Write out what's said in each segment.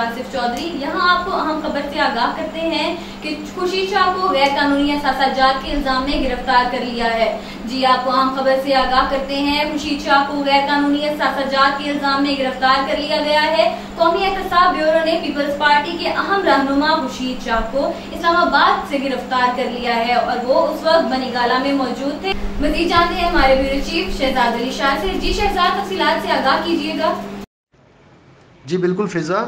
आसिफ चौधरी। यहाँ आपको अहम खबर से आगाह करते हैं कि खुर्शीद शाह को गैर कानूनी असासाजात के इल्जाम में गिरफ्तार कर लिया है। जी आपको अहम खबर से आगाह करते हैं, खुर्शीद शाह को गैर कानूनी असासाजात के इल्जाम में गिरफ्तार कर लिया गया है। कौमी एहतसाब ब्यूरो ने पीपल्स पार्टी के अहम रहनुमा खुर्शीद शाह को इस्लामाबाद से गिरफ्तार कर लिया है और वो उस वक्त बनीगाला में मौजूद थे। मजीद जानते हैं हमारे ब्यूरो चीफ शहजाद अली शाह से। जी शहजाद, तफसीलात से आगाह कीजिएगा। जी बिल्कुल फिजा,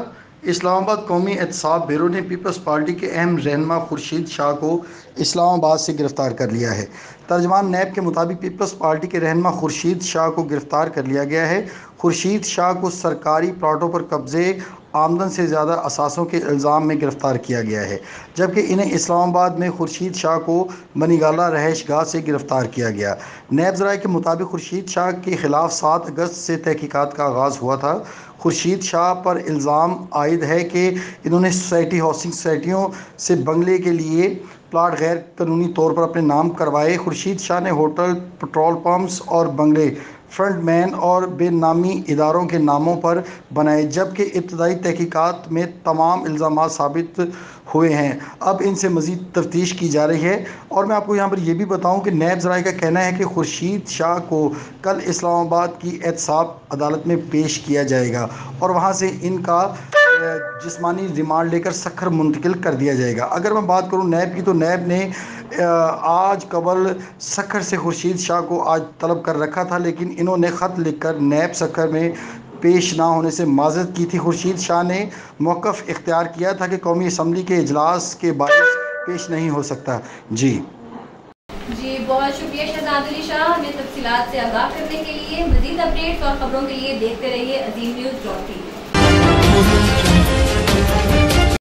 इस्लामाबाद कौमी एहतसाब ब्यूरो ने पीपल्स पार्टी के अहम रहनुमा खुर्शीद शाह को इस्लामाबाद से गिरफ्तार कर लिया है। तर्जमान नैब के मुताबिक पीपल्स पार्टी के रहनुमा खुर्शीद शाह को गिरफ्तार कर लिया गया है। खुर्शीद शाह को सरकारी प्लाटों पर कब्जे, आमदन से ज़्यादा असासों के इल्ज़ाम में गिरफ़्तार किया गया है, जबकि इन्हें इस्लामाबाद में खुर्शीद शाह को बनीगाला रहायश गाह से गिरफ़्तार किया गया। नैब ज़राए के मुताबिक खुर्शीद शाह के ख़िलाफ़ 7 अगस्त से तहकीकात का आगाज़ हुआ था। खुर्शीद शाह पर इल्ज़ाम आयद है कि इन्होंने सोसाइटी हाउसिंग सोसाइटियों से बंगले के लिए प्लाट गैर कानूनी तौर पर अपने नाम करवाए। खुर्शीद शाह ने होटल, पेट्रोल पम्प्स और बंगले फ्रंटमैन और बेनामी इदारों के नामों पर बनाए, जबकि इब्तदाई तहकीकात में तमाम इल्ज़ामात साबित हुए हैं। अब इनसे मज़ीद तफ्तीश की जा रही है। और मैं आपको यहाँ पर यह भी बताऊँ कि नैब ज़राए का कहना है कि खुर्शीद शाह को कल इस्लामाबाद की एहतसाब अदालत में पेश किया जाएगा और वहाँ से इनका जिस्मानी रिमांड लेकर सखर मुंतकिल कर दिया जाएगा। अगर मैं बात करूँ नैब की, तो नैब ने आज कबल सखर से खुर्शीद शाह को आज तलब कर रखा था, लेकिन इन्होंने ख़त लिखकर नैब सखर में पेश ना होने से माज़रत की थी। खुर्शीद शाह ने मौक़िफ़ इख्तियार किया था कि कौमी असम्बली के इजलास के बायस पेश नहीं हो सकता। जी बहुत शुक्रिया शहजाद अली शाह, हमें तफसीलात से आगाह करने के लिए। मज़ीद अपडेट्स और खबरों के लिए देखते रहिए अजीम न्यूज़.tv।